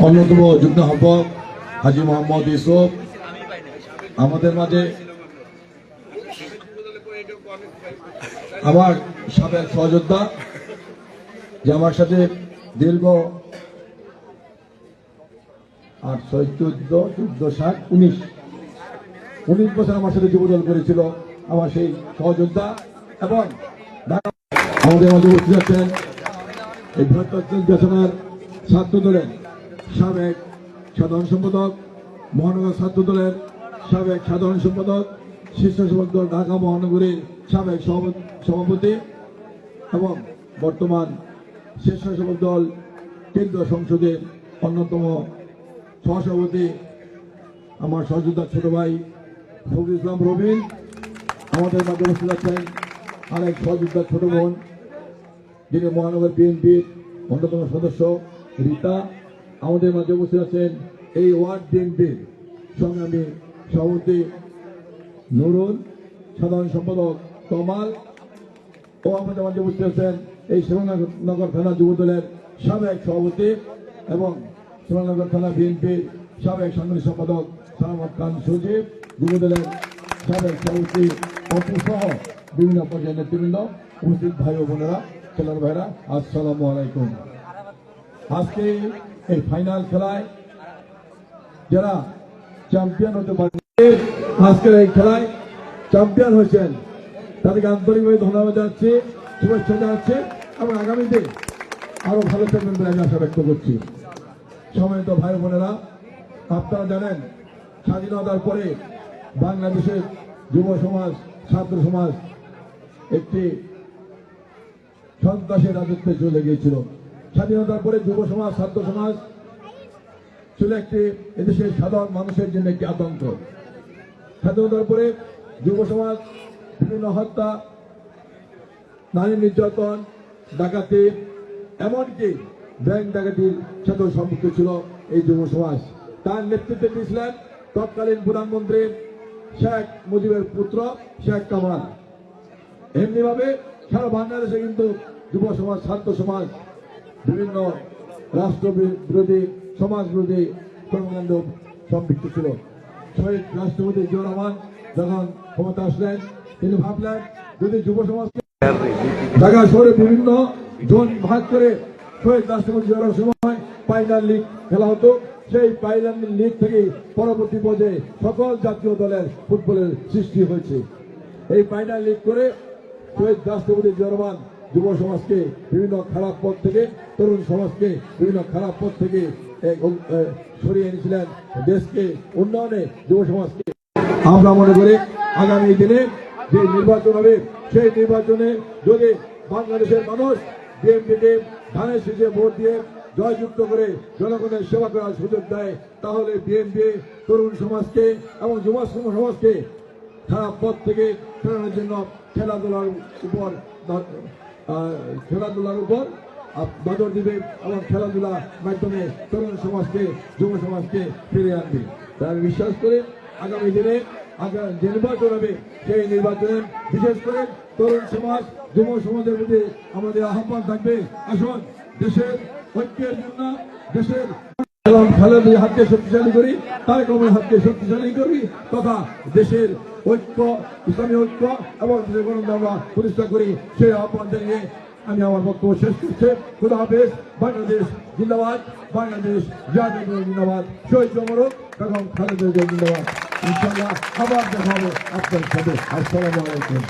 অন্যতম যুগ্ম আহ্বায়ক হাজী মোহাম্মদ ইউসুফ আমাদের মাঝে, আমার সাবেক সহযোদ্ধা যে আমার সাথে দীর্ঘ 19 বছর আমার সাথে যুবদল করেছিল, আমার সেই সহযোদ্ধা। এবং আমাদের মাঝে উপস্থিত আছেন এই বৃহত্তর নির্বাচনের ছাত্র দলের সাবেক সাধারণ সম্পাদক, মহানগর ছাত্র দলের সাবেক সাধারণ সম্পাদক, স্বেচ্ছাসেবক দল ঢাকা মহানগরীর সাবেক সভাপতি এবং বর্তমান স্বেচ্ছাসেবক দল কেন্দ্রীয় সংসদের অন্যতম সহসভাপতি আমার সহযোদ্ধা ছোট ভাই ফখরুল ইসলাম রবিন। আমাদের মাঝে উপস্থিত আছেন আরেক সহযোদ্ধা ছোট বোন, যিনি মহানগর বিএনপির অন্যতম সদস্য রীতা। আমাদের মাঝে উপস্থিত আছেন এই ওয়ার্ড বিএনপির সংগ্রামী সভাপতি নুরুল, সাধারণ সম্পাদক তমাল ও আমাদের মাঝে উপস্থিত আছেন এই শ্রীনগর থানা যুবদলের সাবেক সভাপতি এবং শ্রীনগর থানা বিএনপির সাবেক সাংগঠনিক সম্পাদক সালামত খান সজীব, যুবদলের সাবেক সভাপতি অপু সহ বিভিন্ন পর্যায়ের নেতৃবৃন্দ, উপস্থিত ভাই ও বোনেরা, খেলার ভাইরা, আসসালামু আলাইকুম। আজকে এই ফাইনাল খেলায় যারা চ্যাম্পিয়ন হতে পারে, আজকের এই খেলায় চ্যাম্পিয়ন হয়েছেন, তাদেরকে আন্তরিকভাবে ধন্যবাদ জানাচ্ছি, শুভেচ্ছা জানাচ্ছি এবং আগামীতে আরো ভালো থাকবেন বলে আমি আশা ব্যক্ত করছি। সম্মানিত ভাই বোনেরা, আপনারা জানেন স্বাধীনতার পরে বাংলাদেশের যুব সমাজ, ছাত্র সমাজ একটি সন্ত্রাসের রাজত্বে চলে গিয়েছিল। স্বাধীনতার পরে যুব সমাজ, ছাত্র সমাজ ছিল একটি এদেশের সাধারণ মানুষের জন্য একটি আতঙ্ক। স্বাধীনতার পরে যুব সমাজ বিভিন্ন হত্যা, নারী নির্যাতন, ডাকাতি, এমনকি ব্যাংক ডাকাতির সাথে সম্পৃক্ত ছিল এই যুব সমাজ। তার নেতৃত্বে দিয়েছিলেন তৎকালীন প্রধানমন্ত্রী শেখ মুজিবের পুত্র শেখ কামাল। এমনিভাবে সারা বাংলাদেশে কিন্তু যুব সমাজ, ছাত্র সমাজ বিভিন্ন রাষ্ট্র বিরোধী, সমাজ বিরোধী কর্মকাণ্ড সম্পৃক্ত ছিল। শহীদ রাষ্ট্রপতি জিয়াউর রহমান যখন ক্ষমতা আসলেন, তিনি ভাবলেন যদি যুব সমাজকে ঢাকা শহরে বিভিন্ন জোন ভাগ করে শহীদ রাষ্ট্রপতি জিয়াউর রহমানের সময় ফাইনাল লিগ খেলা হতো। সেই ফাইনাল লিগ থেকে পরবর্তী পর্যায়ে সকল জাতীয় দলের ফুটবলের সৃষ্টি হয়েছে। এই ফাইনাল লিগ করে শহীদ রাষ্ট্রপতি জিয়াউর রহমান যুব সমাজকে বিভিন্ন খারাপ পথ থেকে, তরুণ সমাজকে বিভিন্ন খারাপ পথ থেকে সরিয়ে এনেছিলেন, দেশকে উন্নয়নে যুব সমাজকে। আমরা মনে করি আগামী দিনে যে নির্বাচন হবে, সেই নির্বাচনে যদি বাংলাদেশের মানুষ বিএনপিকে ধানের শীষে ভোট দিয়ে জয়যুক্ত করে জনগণের সেবা করার সুযোগ দেয়, তাহলে বিএনপি তরুণ সমাজকে এবং যুব সমাজকে খারাপ পথ থেকে ফেরানোর জন্য খেলাধুলার উপর নজর দিবে এবং খেলাধুলার মাধ্যমে তরুণ সমাজকে, যুব সমাজকে ফিরিয়ে আনবে। তাই আমি বিশ্বাস করি আগামী দিনে যে নির্বাচন হবে, সেই নির্বাচনে বিশেষ করে তরুণ সমাজ, যুব সমাজের প্রতি আমাদের আহ্বান থাকবে, আসুন দেশের ঐক্যের জন্য, দেশের খেলাধুলার হাতকে শক্তিশালী করি, তারেক রহমানের হাতকে শক্তিশালী করি, তথা দেশের ঐক্য, ইসলামী ঐক্য এবং দেশের গণতন্ত্র আমরা প্রতিষ্ঠা করি। সেই আহ্বান জানিয়ে আমি আমার বক্তব্য শেষ করছি। খুদা হাফেজ। বাংলাদেশ জিন্দাবাদ, বাংলাদেশ জাতীয় জিন্দাবাদ, শহীদ অমরক এবং খালেদা জিয়া জিন্দাবাদ। ইনশাআল্লাহ আবার দেখা হবে আপনার সাথে। আসসালামু আলাইকুম।